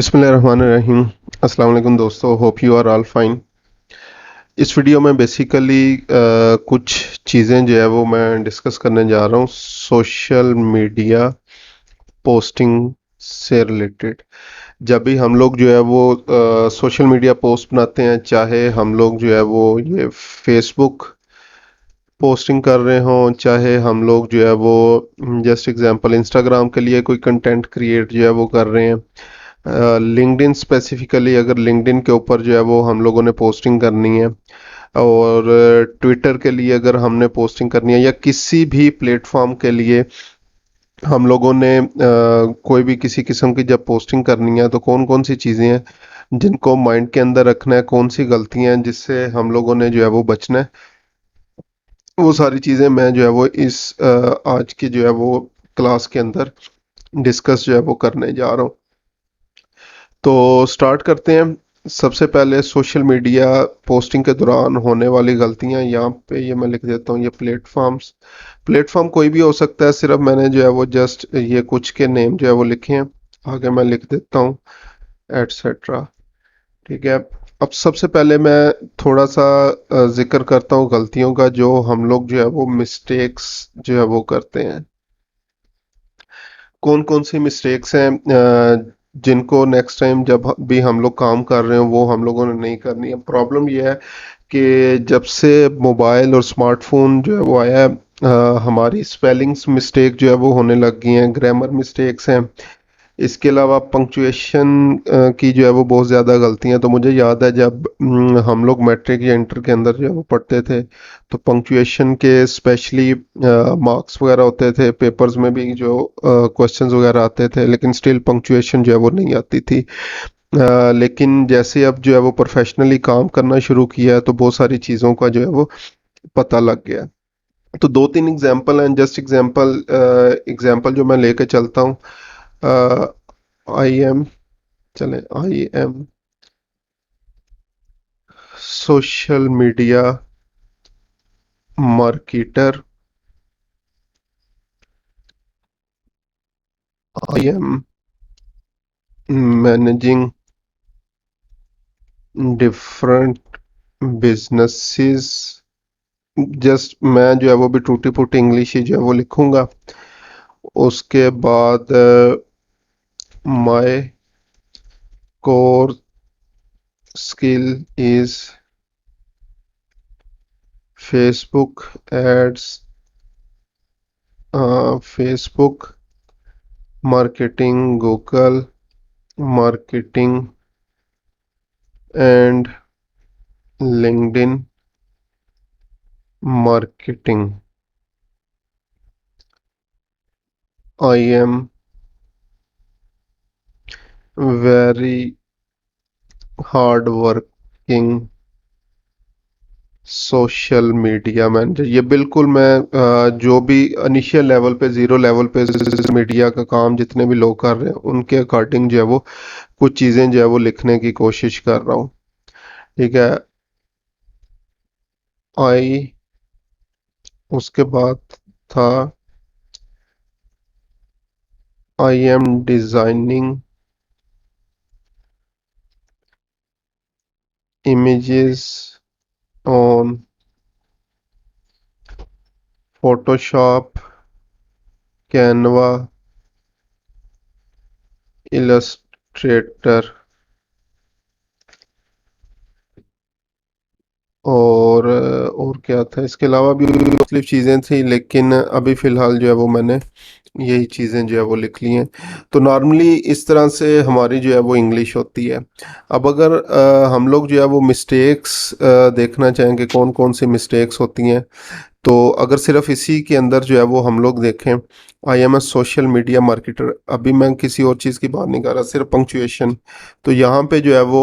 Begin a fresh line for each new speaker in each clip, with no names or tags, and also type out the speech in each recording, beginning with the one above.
बिस्मिल्लाहिर्रहमानिर्रहीम। अस्सलाम वालेकुम दोस्तों, hope you are all fine. इस वीडियो में बेसिकली कुछ चीज़ें जो है वो मैं डिस्कस करने जा रहा हूँ सोशल मीडिया पोस्टिंग से रिलेटेड। जब भी हम लोग जो है वो सोशल मीडिया पोस्ट बनाते हैं, चाहे हम लोग जो है वो ये फेसबुक पोस्टिंग कर रहे हों, चाहे हम लोग जो है वो जस्ट एग्जांपल इंस्टाग्राम के लिए कोई कंटेंट क्रिएट जो है वो कर रहे हैं, लिंक्डइन स्पेसिफिकली अगर लिंक्डइन के ऊपर जो है वो हम लोगों ने पोस्टिंग करनी है, और ट्विटर के लिए अगर हमने पोस्टिंग करनी है, या किसी भी प्लेटफॉर्म के लिए हम लोगों ने कोई भी किसी किस्म की जब पोस्टिंग करनी है, तो कौन कौन सी चीज़ें हैं जिनको माइंड के अंदर रखना है, कौन सी गलतियां हैं जिससे हम लोगों ने जो है वो बचना है, वो सारी चीज़ें मैं जो है वो इस आज की जो है वो क्लास के अंदर डिस्कस जो है वो करने जा रहा हूँ। तो स्टार्ट करते हैं। सबसे पहले सोशल मीडिया पोस्टिंग के दौरान होने वाली गलतियां, यहाँ पे ये मैं लिख देता हूँ, ये प्लेटफॉर्म कोई भी हो सकता है, सिर्फ मैंने जो है वो जस्ट ये कुछ के नेम जो है वो लिखे हैं, आगे मैं लिख देता हूँ एटसेट्रा। ठीक है। अब सबसे पहले मैं थोड़ा सा जिक्र करता हूँ गलतियों का जो हम लोग जो है वो मिस्टेक्स जो है वो करते हैं। कौन कौन सी मिस्टेक्स हैं जिनको नेक्स्ट टाइम जब भी हम लोग काम कर रहे हो वो हम लोगों ने नहीं करनी है। प्रॉब्लम ये है कि जब से मोबाइल और स्मार्टफोन जो है वो आया है, हमारी स्पेलिंग्स मिस्टेक जो है वो होने लग गई हैं, ग्रामर मिस्टेक्स हैं। इसके अलावा पंक्चुएशन की जो है वो बहुत ज़्यादा गलतियां। तो मुझे याद है जब हम लोग मैट्रिक या इंटर के अंदर जो है वो पढ़ते थे, तो पंक्चुएशन के स्पेशली मार्क्स वगैरह होते थे, पेपर्स में भी जो क्वेश्चंस वगैरह आते थे, लेकिन स्टिल पंक्चुएशन जो है वो नहीं आती थी। लेकिन जैसे अब जो है वो प्रोफेशनली काम करना शुरू किया है, तो बहुत सारी चीज़ों का जो है वो पता लग गया। तो दो तीन एग्जाम्पल हैं, जस्ट एग्जाम्पल जो मैं लेके चलता हूँ। आई एम चले I am social media marketer, I am managing different businesses. Just मैं जो है वो भी टूटी फूटी इंग्लिश ही जो है वो लिखूंगा। उसके बाद my core skill is Facebook ads, Facebook marketing, Google marketing and LinkedIn marketing. I am very hard working social media manager. ये बिल्कुल मैं जो भी इनिशियल लेवल पे, जीरो लेवल पे मीडिया का काम जितने भी लोग कर रहे हैं उनके अकॉर्डिंग जो है वो कुछ चीज़ें जो है वो लिखने की कोशिश कर रहा हूँ। ठीक है। आई उसके बाद था I am designing images on Photoshop, Canva, Illustrator, और क्या था, इसके अलावा भी मुख्तलिफ चीज़ें थी, लेकिन अभी फ़िलहाल जो है वो मैंने यही चीज़ें जो है वो लिख ली हैं। तो नॉर्मली इस तरह से हमारी जो है वो इंग्लिश होती है। अब अगर हम लोग जो है वो मिस्टेक्स देखना चाहें कि कौन कौन सी मिस्टेक्स होती हैं, तो अगर सिर्फ इसी के अंदर जो है वो हम लोग देखें, I am a social media marketer, अभी मैं किसी और चीज़ की बात नहीं कर रहा, सिर्फ पंक्चुएशन। तो यहाँ पे जो है वो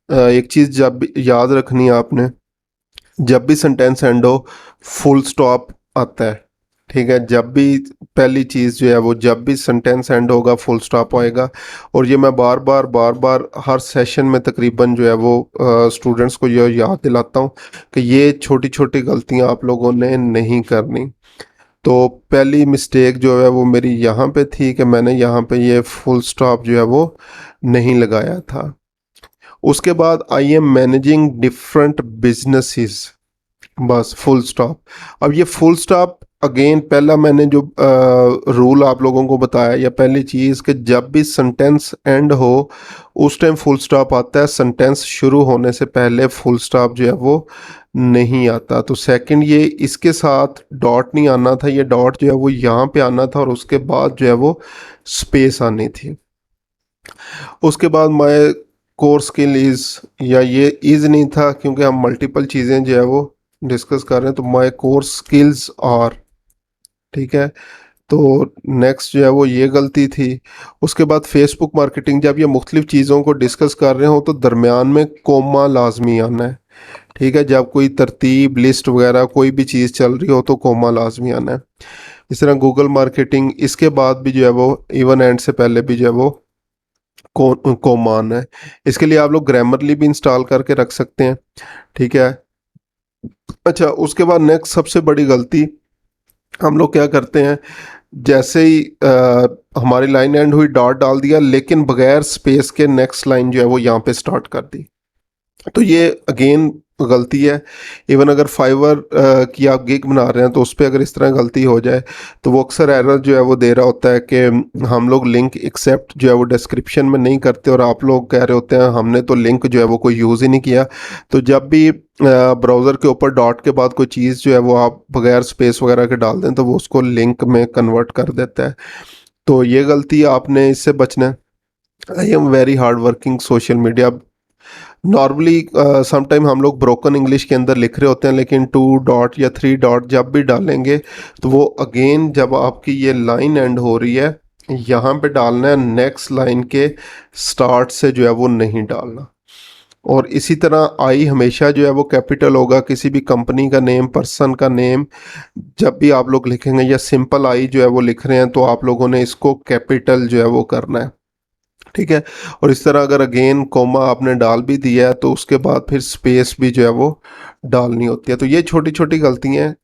एक चीज़ जब याद रखनी है आपने, जब भी सेंटेंस एंड हो, फुल स्टॉप आता है। ठीक है। जब भी पहली चीज़ जो है वो, जब भी सेंटेंस एंड होगा फुल स्टॉप आएगा। और ये मैं बार बार हर सेशन में तकरीबन जो है वो स्टूडेंट्स को ये याद दिलाता हूँ कि ये छोटी छोटी गलतियाँ आप लोगों ने नहीं करनी। तो पहली मिस्टेक जो है वो मेरी यहाँ पे थी कि मैंने यहाँ पे ये फुल स्टॉप जो है वो नहीं लगाया था। उसके बाद I am managing different businesses, बस फुल स्टॉप। अब ये फुल स्टॉप अगेन पहला मैंने जो रूल आप लोगों को बताया, या पहली चीज़ कि जब भी सेंटेंस एंड हो उस टाइम फुल स्टॉप आता है, सेंटेंस शुरू होने से पहले फुल स्टॉप जो है वो नहीं आता। तो सेकंड, ये इसके साथ डॉट नहीं आना था, ये डॉट जो है वो यहाँ पे आना था और उसके बाद जो है वो स्पेस आनी थी। उसके बाद माय कोर स्किल इज़, या ये इज़ नहीं था क्योंकि हम मल्टीपल चीज़ें जो है वो डिस्कस कर रहे हैं, तो माय कोर स्किल्स आर, ठीक है। तो नेक्स्ट जो है वो ये गलती थी। उसके बाद फेसबुक मार्केटिंग, जब ये मुख्तलिफ चीज़ों को डिस्कस कर रहे हो तो दरमियान में कोमा लाजमी आना है, ठीक है। जब कोई तरतीब लिस्ट वगैरह कोई भी चीज़ चल रही हो तो कोमा लाजमी आना है। इस तरह गूगल मार्केटिंग, इसके बाद भी जो है वो इवन एंड से पहले भी जो है वो कोमा आना है। इसके लिए आप लोग ग्रामरली भी इंस्टॉल करके रख सकते हैं, ठीक है। अच्छा, उसके बाद नेक्स्ट सबसे बड़ी गलती हम लोग क्या करते हैं, जैसे ही हमारी लाइन एंड हुई डॉट डाल दिया लेकिन बगैर स्पेस के नेक्स्ट लाइन जो है वो यहाँ पे स्टार्ट कर दी। तो ये अगेन गलती है। इवन अगर फाइवर की आप गिग बना रहे हैं तो उस पर अगर इस तरह गलती हो जाए तो वो अक्सर एरर जो है वो दे रहा होता है कि हम लोग लिंक एक्सेप्ट जो है वो डिस्क्रिप्शन में नहीं करते, और आप लोग कह रहे होते हैं हमने तो लिंक जो है वो कोई यूज़ ही नहीं किया। तो जब भी ब्राउज़र के ऊपर डॉट के बाद कोई चीज़ जो है वो आप बगैर स्पेस वगैरह के डाल दें तो वो उसको लिंक में कन्वर्ट कर देता है। तो ये गलती आपने इससे बचना है। I am very hard working social media, normally sometime हम लोग ब्रोकन इंग्लिश के अंदर लिख रहे होते हैं लेकिन 2 डॉट या 3 डॉट जब भी डालेंगे तो वो अगेन जब आपकी ये लाइन एंड हो रही है यहाँ पे डालना है, नेक्स्ट लाइन के स्टार्ट से जो है वो नहीं डालना। और इसी तरह आई हमेशा जो है वो कैपिटल होगा, किसी भी कंपनी का नेम, पर्सन का नेम जब भी आप लोग लिखेंगे, या सिंपल आई जो है वो लिख रहे हैं तो आप लोगों ने इसको कैपिटल जो है वो करना है, ठीक है। और इस तरह अगर अगेन कोमा आपने डाल भी दिया है तो उसके बाद फिर स्पेस भी जो है वो डालनी होती है। तो ये छोटी छोटी गलतियां हैं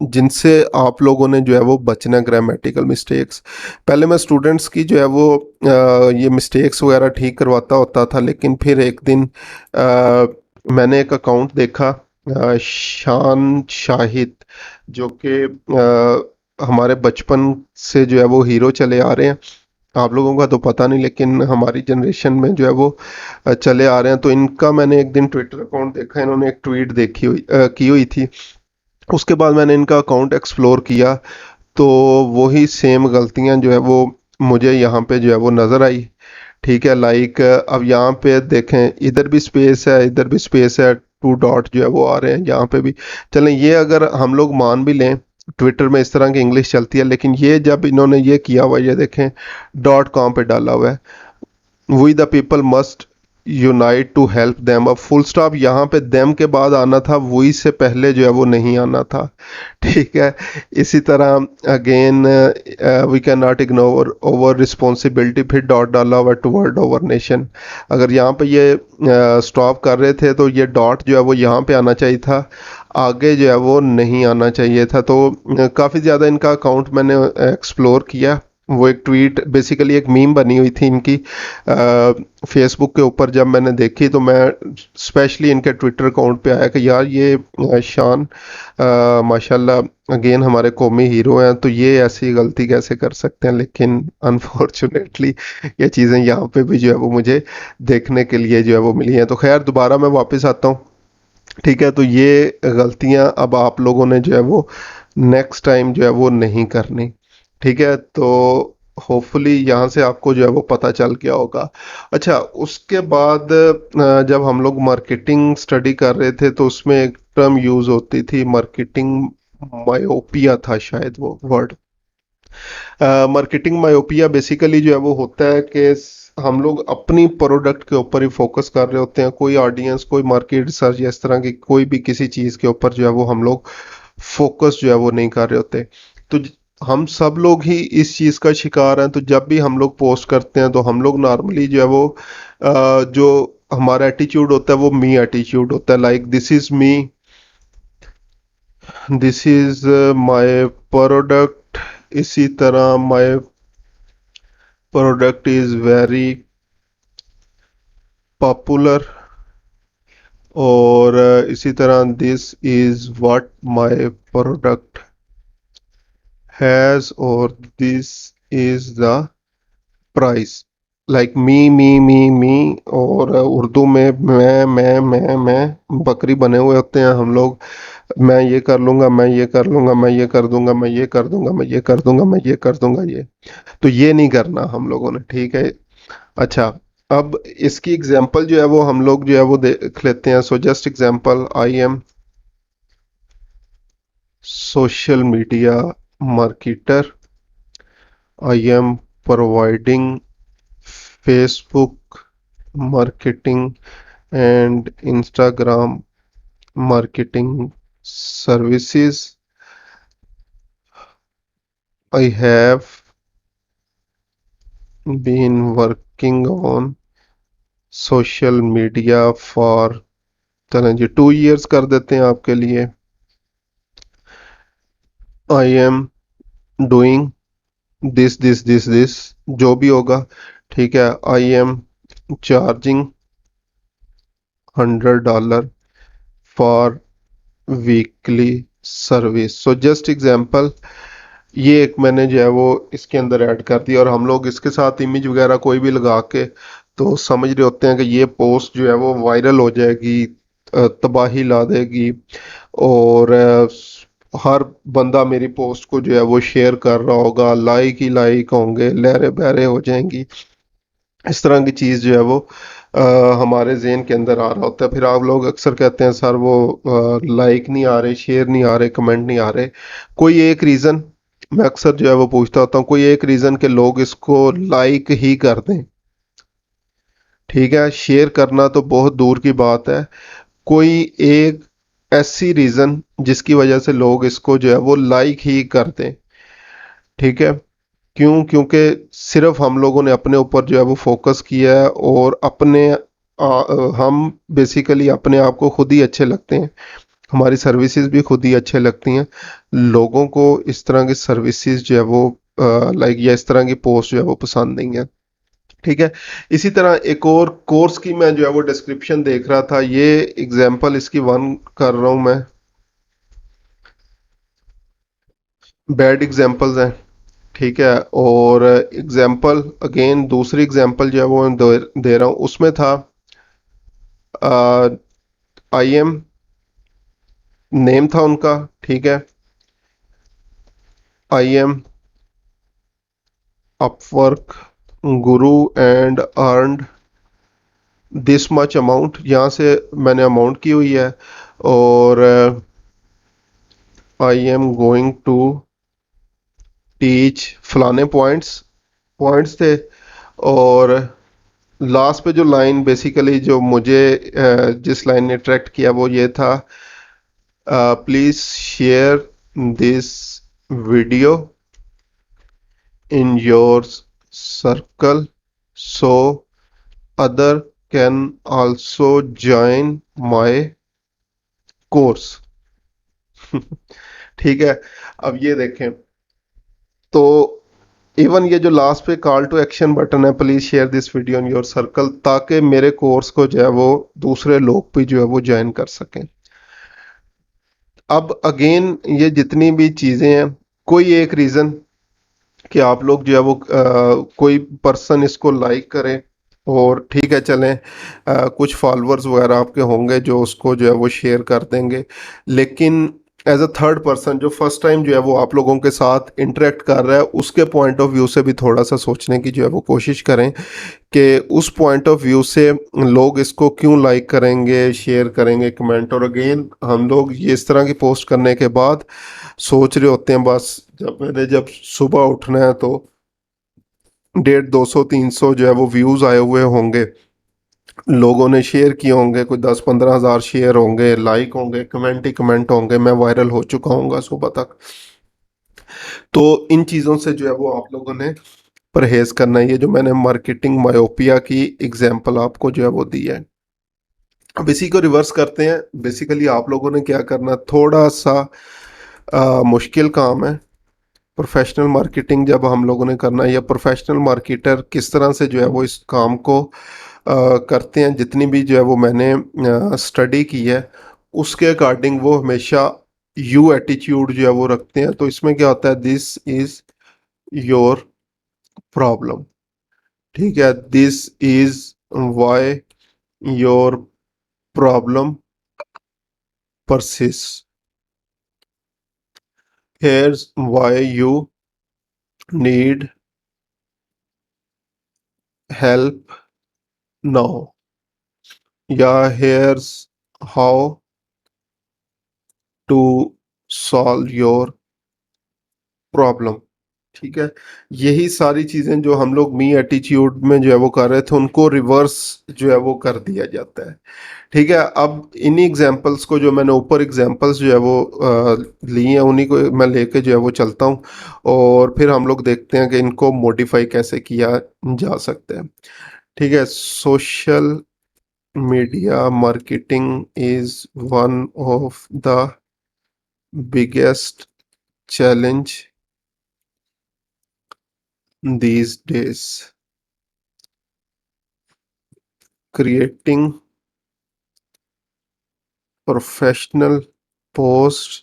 जिनसे आप लोगों ने जो है वो बचना, ग्रामेटिकल मिस्टेक्स। पहले मैं स्टूडेंट्स की जो है वो ये मिस्टेक्स वगैरह ठीक करवाता होता था, लेकिन फिर एक दिन मैंने एक अकाउंट देखा, शान शाहिद, जो कि हमारे बचपन से जो है वो हीरो चले आ रहे हैं। आप लोगों का तो पता नहीं लेकिन हमारी जनरेशन में जो है वो चले आ रहे हैं। तो इनका मैंने एक दिन ट्विटर अकाउंट देखा, इन्होंने एक ट्वीट की हुई थी। उसके बाद मैंने इनका अकाउंट एक्सप्लोर किया तो वही सेम गलतियां जो है वो मुझे यहाँ पे जो है वो नज़र आई, ठीक है। लाइक अब यहाँ पे देखें, इधर भी स्पेस है, इधर भी स्पेस है, 2 डॉट जो है वो आ रहे हैं यहाँ पे भी। चलें, ये अगर हम लोग मान भी लें ट्विटर में इस तरह की इंग्लिश चलती है, लेकिन ये जब इन्होंने ये किया हुआ, ये देखें डॉट कॉम पे डाला हुआ है, we the people must unite to help them. अब फुल स्टॉप यहाँ पे देम के बाद आना था, वही से पहले जो है वो नहीं आना था, ठीक है। इसी तरह again we can not ignore over responsibility, फिर डॉट डाला हुआ टुवर्ड ओवर नेशन। अगर यहाँ पे ये स्टॉप कर रहे थे तो ये डॉट जो है वो यहाँ पे आना चाहिए था, आगे जो है वो नहीं आना चाहिए था। तो काफ़ी ज़्यादा इनका अकाउंट मैंने एक्सप्लोर किया। वो एक ट्वीट बेसिकली एक मीम बनी हुई थी इनकी फेसबुक के ऊपर, जब मैंने देखी तो मैं स्पेशली इनके ट्विटर अकाउंट पे आया कि यार ये शान माशाल्लाह अगेन हमारे कौमी हीरो हैं, तो ये ऐसी गलती कैसे कर सकते हैं। लेकिन अनफॉर्चुनेटली ये चीज़ें यहाँ पे भी जो है वो मुझे देखने के लिए जो है वो मिली हैं। तो खैर दोबारा मैं वापस आता हूँ, ठीक है। तो ये गलतियाँ अब आप लोगों ने जो है वो नेक्स्ट टाइम जो है वो नहीं करनी, ठीक है। तो होपफुली यहाँ से आपको जो है वो पता चल गया होगा। अच्छा, उसके बाद जब हम लोग मार्केटिंग स्टडी कर रहे थे तो उसमें एक टर्म यूज होती थी, मार्केटिंग मायोपिया था शायद वो वर्ड। मार्केटिंग मायोपिया बेसिकली जो है वो होता है कि हम लोग अपनी प्रोडक्ट के ऊपर ही फोकस कर रहे होते हैं, कोई ऑडियंस, कोई मार्केट रिसर्च या इस तरह की कोई भी किसी चीज़ के ऊपर जो है वो हम लोग फोकस जो है वो नहीं कर रहे होते। तो हम सब लोग ही इस चीज़ का शिकार हैं। तो जब भी हम लोग पोस्ट करते हैं तो हम लोग नॉर्मली जो है वो जो हमारा एटीट्यूड होता है वो मी एटीट्यूड होता है, like this is me, this is my product, इसी तरह my product is very popular, और इसी तरह this is what my product has, और this is the price. Like me, और उर्दू में मैं बकरी बने हुए होते हैं हम लोग। मैं ये कर लूंगा, मैं ये कर लूंगा, मैं ये कर दूंगा, मैं ये कर दूंगा, मैं ये कर दूंगा, मैं ये कर दूंगा, ये तो ये नहीं करना हम लोगों ने, ठीक है। अच्छा, अब इसकी एग्जांपल जो है वो हम लोग जो है वो देख लेते हैं। So just example, I am social media marketer, I am providing Facebook marketing and Instagram marketing services. I have been working on social media for, चलें जी 2 years कर देते हैं आपके लिए। I am doing this जो भी होगा, ठीक है। I am charging $100 for weekly service. So just example, ये एक मैंने जो है वो इसके अंदर ऐड कर दिया, और हम लोग इसके साथ इमेज वगैरह कोई भी लगा के तो समझ रहे होते हैं कि ये पोस्ट जो है वो वायरल हो जाएगी, तबाही ला देगी, और हर बंदा मेरी पोस्ट को जो है वो शेयर कर रहा होगा, लाइक ही लाइक होंगे, लहरे बहरे हो जाएंगी। इस तरह की चीज़ जो है वो हमारे ज़हन के अंदर आ रहा होता है। फिर आप लोग अक्सर कहते हैं सर वो लाइक नहीं आ रहे, शेयर नहीं आ रहे, कमेंट नहीं आ रहे। कोई एक रीज़न मैं अक्सर जो है वो पूछता होता हूँ, कोई एक रीज़न के लोग इसको लाइक ही कर दें, ठीक है। शेयर करना तो बहुत दूर की बात है। कोई एक ऐसी रीज़न जिसकी वजह से लोग इसको जो है वो लाइक ही कर दें, ठीक है। क्यों? क्योंकि सिर्फ हम लोगों ने अपने ऊपर जो है वो फोकस किया है, और हम बेसिकली अपने आप को खुद ही अच्छे लगते हैं, हमारी सर्विसेज भी खुद ही अच्छे लगती हैं। लोगों को इस तरह की सर्विसेज जो है वो लाइक या इस तरह की पोस्ट जो है वो पसंद नहीं है, ठीक है। इसी तरह एक और कोर्स की मैं जो है वो डिस्क्रिप्शन देख रहा था, ये एग्जांपल इसकी वन कर रहा हूँ मैं। बैड एग्जांपल्स हैं, ठीक है। और एग्जाम्पल अगेन दूसरी एग्जाम्पल जो है वो मैं दे रहा हूँ, उसमें था आई एम, नेम था उनका, ठीक है। I am Upwork guru and earned this much amount, यहाँ से मैंने अमाउंट की हुई है। और I am going to teach फलाने पॉइंट्स पॉइंट्स थे। और लास्ट पे जो लाइन बेसिकली जो मुझे जिस लाइन ने अट्रैक्ट किया वो ये था, please share this video in your circle so other can also join my course. ठीक है। अब ये देखें, तो इवन ये जो लास्ट पे कॉल टू एक्शन बटन है, please share this video in your circle, ताकि मेरे कोर्स को जो है वो दूसरे लोग भी जो है वो ज्वाइन कर सकें। अब अगेन ये जितनी भी चीजें हैं, कोई एक रीजन कि आप लोग जो है वो कोई पर्सन इसको लाइक करे, और ठीक है चलें, कुछ फॉलोअर्स वगैरह आपके होंगे जो उसको जो है वो शेयर कर देंगे। लेकिन एज अ थर्ड पर्सन जो फर्स्ट टाइम जो है वो आप लोगों के साथ इंटरेक्ट कर रहा है, उसके पॉइंट ऑफ व्यू से भी थोड़ा सा सोचने की जो है वो कोशिश करें कि उस पॉइंट ऑफ व्यू से लोग इसको क्यों लाइक करेंगे, शेयर करेंगे, कमेंट। और अगेन हम लोग ये इस तरह की पोस्ट करने के बाद सोच रहे होते हैं बस जब सुबह उठना है तो 150, 200, 300 जो है वो व्यूज आए हुए होंगे, लोगों ने शेयर किए होंगे, कोई 10, 15 हज़ार शेयर होंगे, लाइक होंगे, कमेंट ही कमेंट होंगे, मैं वायरल हो चुका हूँगा सुबह तक। तो इन चीज़ों से जो है वो आप लोगों ने परहेज करना है। ये जो मैंने मार्केटिंग मायोपिया की एग्जाम्पल आपको जो है वो दी है। अब इसी को रिवर्स करते हैं। बेसिकली आप लोगों ने क्या करना, थोड़ा सा मुश्किल काम है। प्रोफेशनल मार्केटिंग जब हम लोगों ने करना है, या प्रोफेशनल मार्केटर किस तरह से जो है वो इस काम को करते हैं, जितनी भी जो है वो मैंने स्टडी की है, उसके अकॉर्डिंग वो हमेशा यू एटीट्यूड जो है वो रखते हैं। तो इसमें क्या होता है, दिस इज योर प्रॉब्लम। ठीक है, this is why your problem persist, here's why you need help now, या here's how to solve your problem. ठीक है, यही सारी चीजें जो हम लोग मी एटीट्यूड में जो है वो कर रहे थे, उनको रिवर्स जो है वो कर दिया जाता है। ठीक है, अब इन्हीं एग्जांपल्स को, जो मैंने ऊपर एग्जांपल्स जो है वो ली हैं, उन्हीं को मैं लेके जो है वो चलता हूँ, और फिर हम लोग देखते हैं कि इनको मॉडिफाई कैसे किया जा सकता है। ठीक है, social media marketing is one of the biggest challenge these days. Creating professional posts,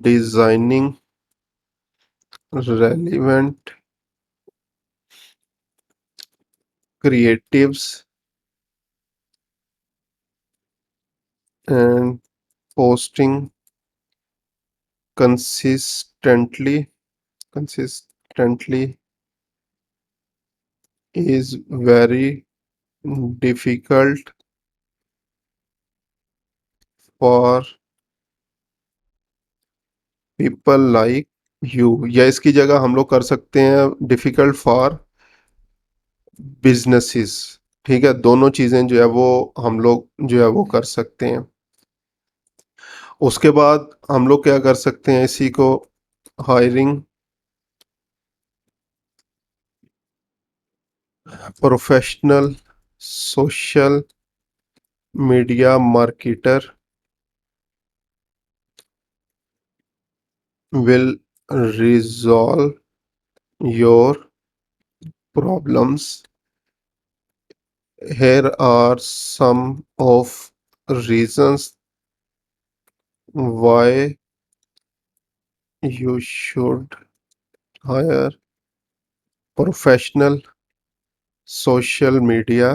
designing relevant creatives, and posting consistently consistently is very difficult for people like you, या इसकी जगह हम लोग कर सकते हैं डिफिकल्ट फॉर बिजनेसेस। ठीक है, दोनों चीजें जो है वो हम लोग जो है वो कर सकते हैं। उसके बाद हम लोग क्या कर सकते हैं, इसी को hiring professional social media marketer will resolve your problems. Here are some of reasons why you should hire professional social media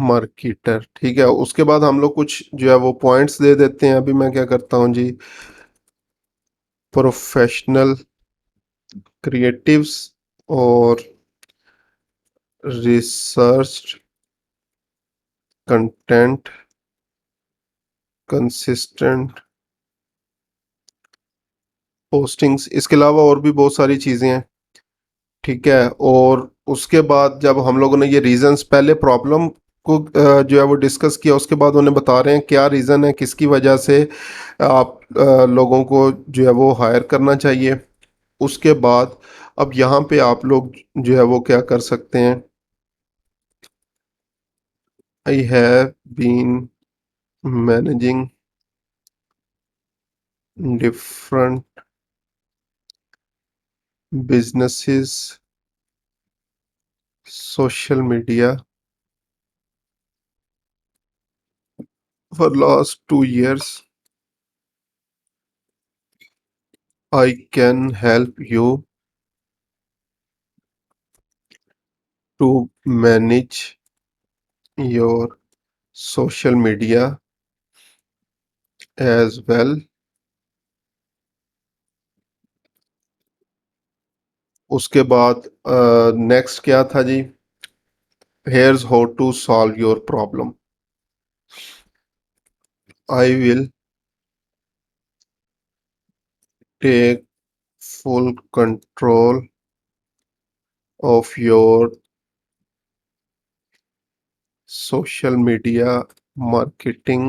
marketer. ठीक है, उसके बाद हम लोग कुछ जो है वो पॉइंट्स दे देते हैं। अभी मैं क्या करता हूँ जी, प्रोफेशनल क्रिएटिव्स और रिसर्च कंटेंट, कंसिस्टेंट पोस्टिंग्स, इसके अलावा और भी बहुत सारी चीज़ें हैं। ठीक है, और उसके बाद जब हम लोगों ने ये रीजंस, पहले प्रॉब्लम को जो है वो डिस्कस किया, उसके बाद उन्हें बता रहे हैं क्या रीज़न है, किसकी वजह से आप लोगों को जो है वो हायर करना चाहिए। उसके बाद अब यहाँ पे आप लोग जो है वो क्या कर सकते हैं, I have been managing different businesses social media for last 2 years. I can help you to manage your social media as well. उसके बाद नेक्स्ट क्या था जी, here's how to solve your problem. I will take full control of your social media marketing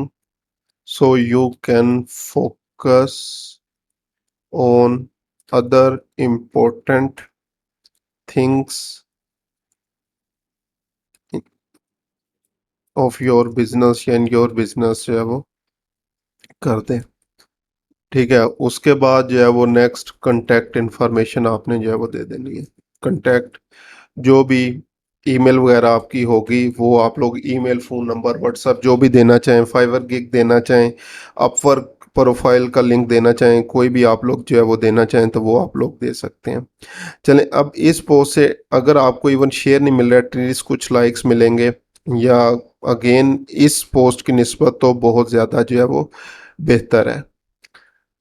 so you can focus on other important things of your business, and your business जो है वो कर दें। ठीक है, उसके बाद जो है वो नेक्स्ट कांटेक्ट इन्फॉर्मेशन आपने जो है वो दे देनी है। कांटेक्ट जो भी ईमेल वगैरह आपकी होगी वो आप लोग ईमेल, फ़ोन नंबर, व्हाट्सएप जो भी देना चाहें, फाइवर गिग देना चाहें, अपवर्क प्रोफाइल का लिंक देना चाहें, कोई भी आप लोग जो है वो देना चाहें तो वो आप लोग दे सकते हैं। चलें, अब इस पोस्ट से अगर आपको इवन शेयर नहीं मिल रहा है, एटलीस्ट कुछ लाइक्स मिलेंगे, या अगेन इस पोस्ट की निस्बत तो बहुत ज़्यादा जो है वो बेहतर है।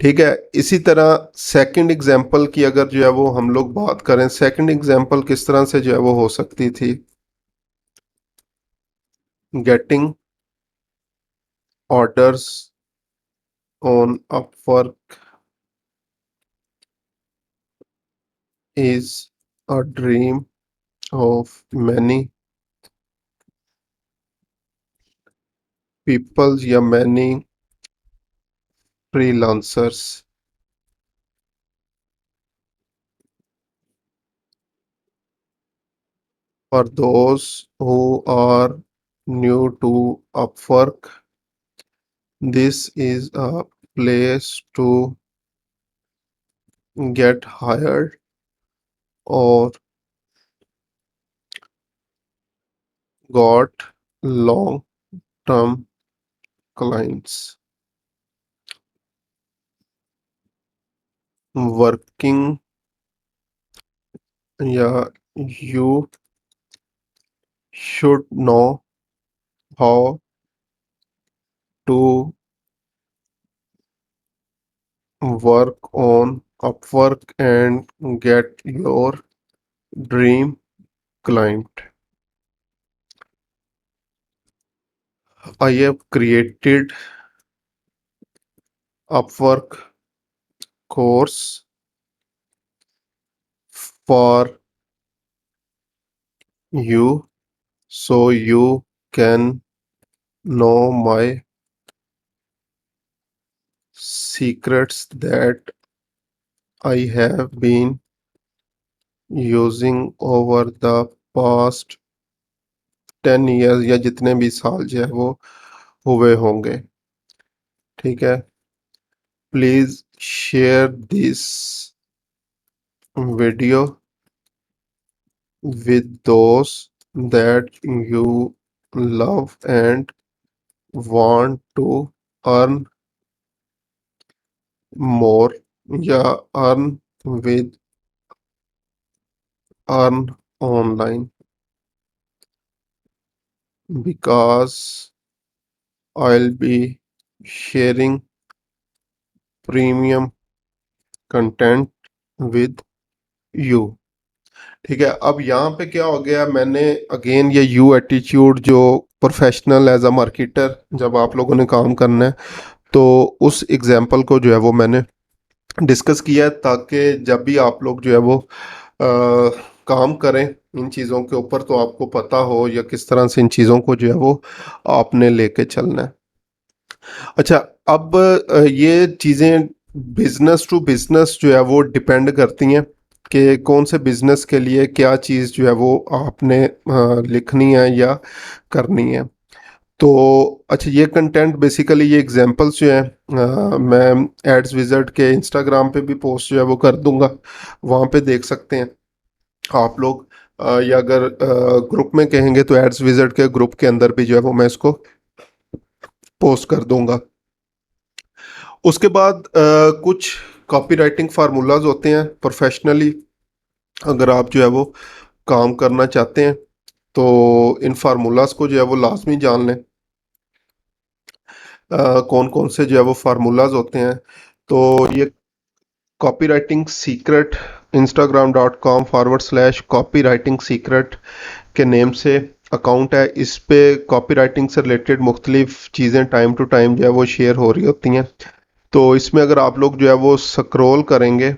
ठीक है, इसी तरह सेकंड एग्जाम्पल की अगर जो है वो हम लोग बात करें, सेकंड एग्जाम्पल किस तरह से जो है वो हो सकती थी। Getting orders on Upwork is a dream of many peoples या many freelancers. For those who are new to Upwork, this is a place to get hired or got long-term clients. Working, yeah, you should know how to work on Upwork and get your dream client. I have created Upwork course for you so you can know my secrets that I have been using over the past 10 years, या जितने भी साल जो है वो हुए होंगे। ठीक है, please share this video with those that you love and want to earn more, या with earn online, because I'll be sharing premium content with you। ठीक है, अब यहाँ पे क्या हो गया, मैंने अगेन ये यू एटीट्यूड जो प्रोफेशनल एज अ मार्केटर जब आप लोगों ने काम करना है, तो उस एग्जाम्पल को जो है वो मैंने डिस्कस किया है, ताकि जब भी आप लोग जो है वो काम करें इन चीज़ों के ऊपर तो आपको पता हो या किस तरह से इन चीज़ों को जो है वो आपने लेके चलना है। अच्छा, अब ये चीज़ें बिजनेस टू बिजनेस जो है वो डिपेंड करती हैं कि कौन से बिजनेस के लिए क्या चीज़ जो है वो आपने लिखनी है या करनी है। तो अच्छा, ये कंटेंट बेसिकली ये एग्जांपल्स जो हैं, मैं एड्स विज़र्ड के इंस्टाग्राम पे भी पोस्ट जो है वो कर दूंगा, वहाँ पे देख सकते हैं आप लोग। या अगर ग्रुप में कहेंगे तो एड्स विज़र्ड के ग्रुप के अंदर भी जो है वो मैं इसको पोस्ट कर दूंगा। उसके बाद कुछ कॉपीराइटिंग फार्मूलाज होते हैं प्रोफेशनली, अगर आप जो है वो काम करना चाहते हैं तो इन फार्मूलाज को जो है वो लाजमी जान लें। कौन कौन से जो है वो फार्मूलाज होते हैं, तो ये copywriting secret, instagram.com/, copy writing secret के नेम से अकाउंट है। इस पे कॉपी राइटिंग से रिलेटेड मुख्तलिफ चीज़ें टाइम टू टाइम जो है वो शेयर हो रही होती हैं। तो इसमें अगर आप लोग जो है वो स्क्रॉल करेंगे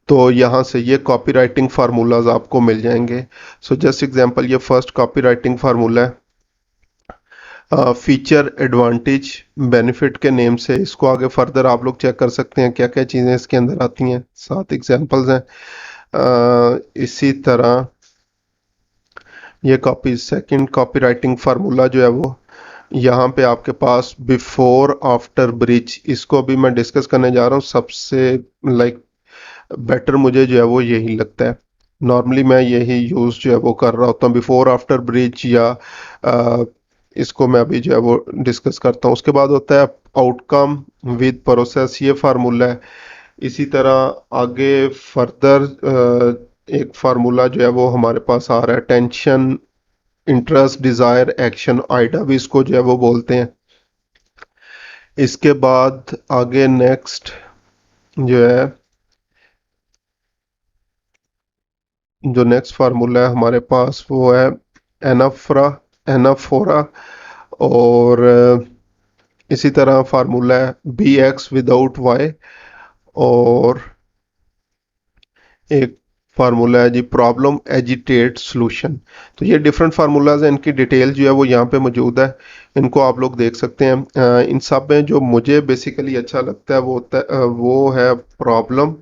तो यहाँ से ये कॉपी राइटिंग फार्मूलाज आपको मिल जाएंगे। सो जस्ट एग्जांपल, ये फर्स्ट कॉपी राइटिंग फार्मूला है, फीचर एडवांटेज बेनिफिट के नेम से। इसको आगे फर्दर आप लोग चेक कर सकते हैं क्या क्या चीज़ें इसके अंदर आती हैं, 7 एग्जांपल्स हैं। इसी तरह ये copy second copy writing formula जो है वो यहाँ पे आपके पास बिफोर आफ्टर ब्रिज, इसको अभी मैं डिस्कस करने जा रहा हूँ। सबसे लाइक बेटर मुझे जो है वो यही लगता है। नॉर्मली मैं यही यूज जो है वो कर रहा होता हूँ, बिफोर आफ्टर ब्रिज, या इसको मैं अभी जो है वो डिस्कस करता हूँ। उसके बाद होता है आउटकम विद प्रोसेस, ये फार्मूला है। इसी तरह आगे फर्दर एक फार्मूला जो है वो हमारे पास आ रहा है, attention, interest, desire, action, AIDA भी इसको जो है वो बोलते हैं। इसके बाद आगे नेक्स्ट जो है, जो नेक्स्ट फार्मूला है हमारे पास वो है एनाफ्रा, एनाफोरा। और इसी तरह फार्मूला है बी एक्स विदाउट वाई। और एक फार्मूला है जी प्रॉब्लम एजिटेट सॉल्यूशन। तो ये डिफरेंट फार्मूलाज हैं, इनकी डिटेल जो है वो यहाँ पे मौजूद है, इनको आप लोग देख सकते हैं। इन सब में जो मुझे बेसिकली अच्छा लगता है वो होता है वो है प्रॉब्लम,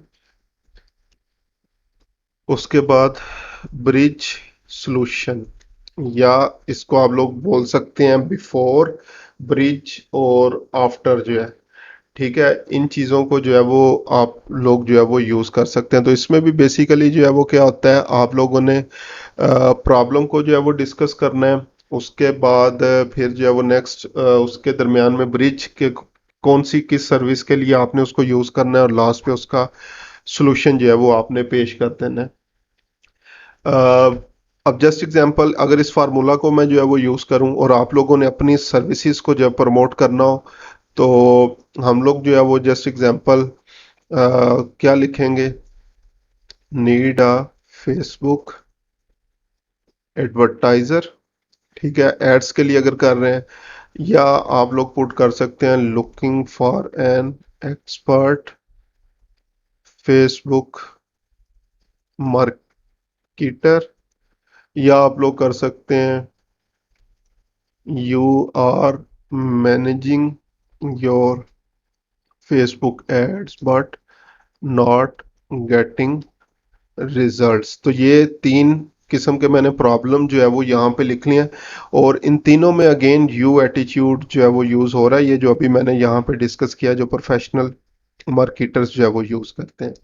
उसके बाद ब्रिज सॉल्यूशन, या इसको आप लोग बोल सकते हैं बिफोर ब्रिज और आफ्टर जो है। ठीक है, इन चीज़ों को जो है वो आप लोग जो है वो यूज़ कर सकते हैं। तो इसमें भी बेसिकली जो है वो क्या होता है, आप लोगों ने प्रॉब्लम को जो है वो डिस्कस करना है। उसके बाद फिर जो है वो नेक्स्ट उसके दरमियान में ब्रिज के कौन सी किस सर्विस के लिए आपने उसको यूज़ करना है, और लास्ट पे उसका सॉल्यूशन जो है वो आपने पेश कर देना है। अब जस्ट एग्जांपल, अगर इस फार्मूला को मैं जो है वो यूज़ करूं और आप लोगों ने अपनी सर्विसेज को जब प्रमोट करना हो, तो हम लोग जो है वो जस्ट एग्जांपल क्या लिखेंगे, नीड अ फेसबुक एडवर्टाइजर। ठीक है, एड्स के लिए अगर कर रहे हैं, या आप लोग पुट कर सकते हैं looking for an expert Facebook marketer, या आप लोग कर सकते हैं you are managing your Facebook ads but not getting results. तो ये तीन किस्म के मैंने प्रॉब्लम जो है वो यहाँ पे लिख लिए हैं, और इन तीनों में अगेन यू एटीट्यूड जो है वो यूज हो रहा है, ये जो अभी मैंने यहाँ पे डिस्कस किया, जो प्रोफेशनल मार्केटर्स जो है वो यूज करते हैं।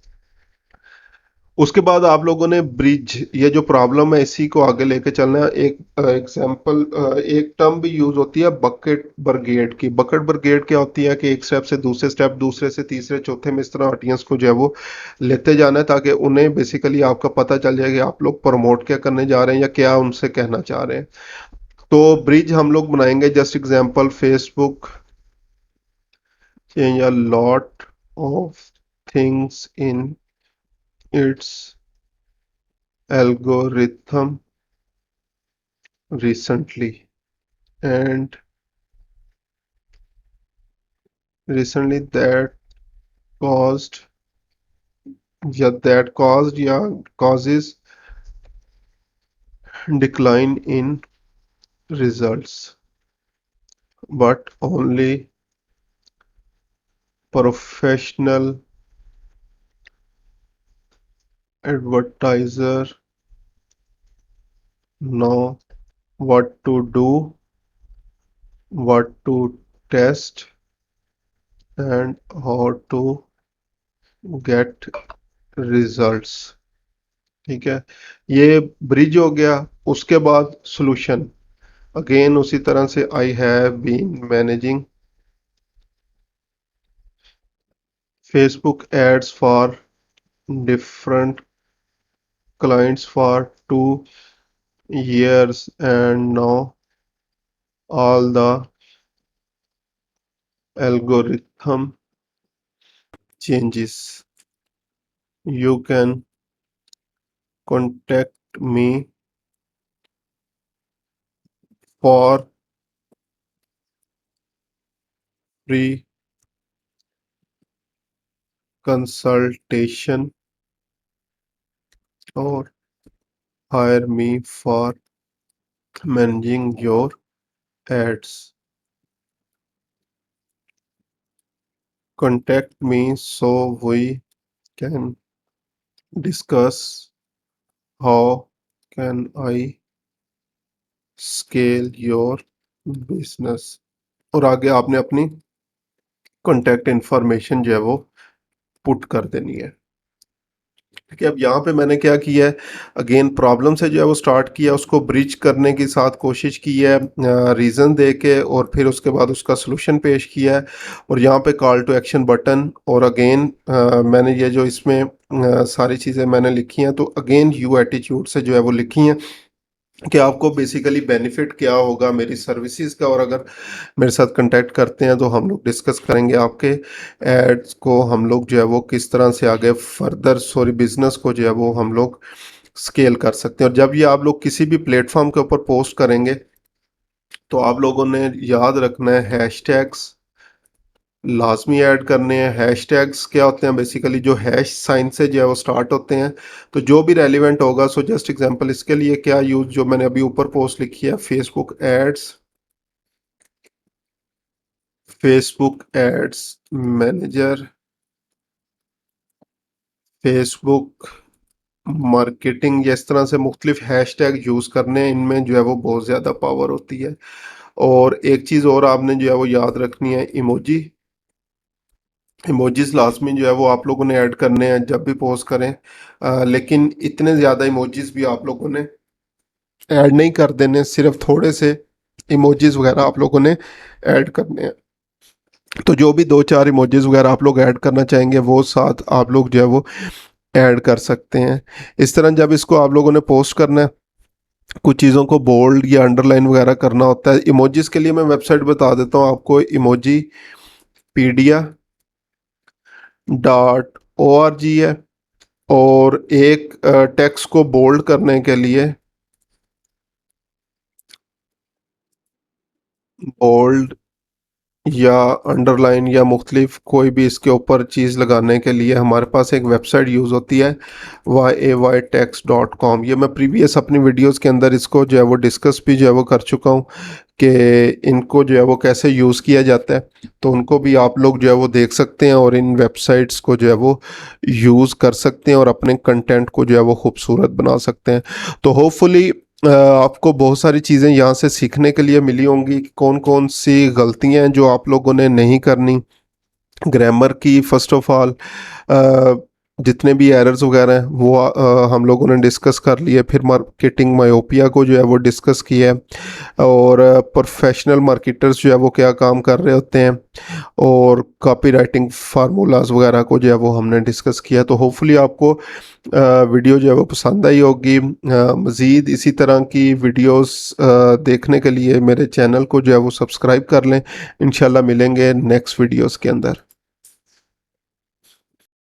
उसके बाद आप लोगों ने ब्रिज, ये जो प्रॉब्लम है इसी को आगे लेके चलना है। एक एग्जांपल, एक टर्म भी यूज होती है बकेट ब्रिगेड की। बकेट ब्रिगेड क्या होती है कि एक स्टेप से दूसरे स्टेप, दूसरे से तीसरे, चौथे में इस तरह ऑडियंस को जो है वो लेते जाना है, ताकि उन्हें बेसिकली आपका पता चल जाए कि आप लोग प्रमोट क्या करने जा रहे हैं या क्या उनसे कहना चाह रहे हैं। तो ब्रिज हम लोग बनाएंगे, just example Facebook change a lot of things in its algorithm recently, and recently that caused, yeah, causes decline in results, but only professional advertiser know what to do, what to test, and how to get results। ठीक है, ये bridge हो गया। उसके बाद solution, again उसी तरह से I have been managing Facebook ads for different clients for 2 years, and now all the algorithm changes. You can contact me for free consultation or hire me for managing your ads. Contact me so we can discuss how can I scale your business, और आगे आपने अपनी contact information जो है वो put कर देनी है। कि अब यहाँ पे मैंने क्या किया है, अगेन प्रॉब्लम से जो है वो स्टार्ट किया, उसको ब्रिज करने की साथ कोशिश की है रीज़न दे के, और फिर उसके बाद उसका सलूशन पेश किया है। और यहाँ पे कॉल टू एक्शन बटन, और अगेन मैंने ये जो इसमें सारी चीज़ें मैंने लिखी हैं, तो अगेन यू एटीट्यूड से जो है वो लिखी हैं कि आपको बेसिकली बेनिफिट क्या होगा मेरी सर्विसेज का, और अगर मेरे साथ कांटेक्ट करते हैं तो हम लोग डिस्कस करेंगे आपके एड्स को, हम लोग जो है वो किस तरह से आगे फर्दर बिजनेस को जो है वो हम लोग स्केल कर सकते हैं। और जब ये आप लोग किसी भी प्लेटफॉर्म के ऊपर पोस्ट करेंगे तो आप लोगों ने याद रखना है हैशटैग्स लाजमी ऐड करने हैं। हैशटैग्स क्या होते हैं, बेसिकली जो हैश साइन से जो है वो स्टार्ट होते हैं, तो जो भी रेलिवेंट होगा। सो जस्ट एग्जांपल इसके लिए क्या यूज, जो मैंने अभी ऊपर पोस्ट लिखी है, Facebook ads manager, Facebook marketing, या इस तरह से मुख्तलिफ हैशटैग यूज़ करने हैं। इनमें जो है वो बहुत ज़्यादा पावर होती है। और एक चीज़ और आपने जो है वो याद रखनी है, इमोजी, इमोजीज लाजमी जो है वो आप लोगों ने ऐड करने हैं जब भी पोस्ट करें। लेकिन इतने ज़्यादा इमोजीज भी आप लोगों ने ऐड नहीं कर देने, सिर्फ थोड़े से इमोजीज वगैरह आप लोगों ने ऐड करने हैं। तो जो भी दो चार इमोजीज वगैरह आप लोग ऐड करना चाहेंगे वो साथ आप लोग जो है वो ऐड कर सकते हैं। इस तरह जब इसको आप लोगों ने पोस्ट करना है, कुछ चीज़ों को बोल्ड या अंडरलाइन वगैरह करना होता है। इमोजीज के लिए मैं वेबसाइट बता देता हूँ आपको, इमोजी पीडिया .org है। और एक टेक्स्ट को बोल्ड करने के लिए बोल्ड या अंडरलाइन या मुख्तलिफ कोई भी इसके ऊपर चीज़ लगाने के लिए हमारे पास एक वेबसाइट यूज़ होती है yaytext.com। ये मैं प्रीवियस अपनी वीडियोस के अंदर इसको जो है वो डिस्कस भी जो है वो कर चुका हूँ कि इनको जो है वो कैसे यूज़ किया जाता है। तो उनको भी आप लोग जो है वो देख सकते हैं और इन वेबसाइट्स को जो है वो यूज़ कर सकते हैं और अपने कंटेंट को जो है वो खूबसूरत बना सकते हैं। तो होपफुली आपको बहुत सारी चीज़ें यहाँ से सीखने के लिए मिली होंगी कि कौन कौन सी गलतियाँ हैं जो आप लोगों ने नहीं करनी। ग्रामर की फ़र्स्ट ऑफ ऑल जितने भी एरर्स वगैरह हैं वो हम लोगों ने डिस्कस कर लिए। फिर मार्केटिंग मायोपिया को जो है वो डिस्कस किया है, और प्रोफेशनल मार्केटर्स जो है वो क्या काम कर रहे होते हैं, और कॉपी राइटिंग फार्मूलाज वगैरह को जो है वो हमने डिस्कस किया। तो होपफुली आपको वीडियो जो है वो पसंद आई होगी। मज़ीद इसी तरह की वीडियोस देखने के लिए मेरे चैनल को जो है वो सब्सक्राइब कर लें। इंशाल्लाह मिलेंगे नेक्स्ट वीडियोस के अंदर।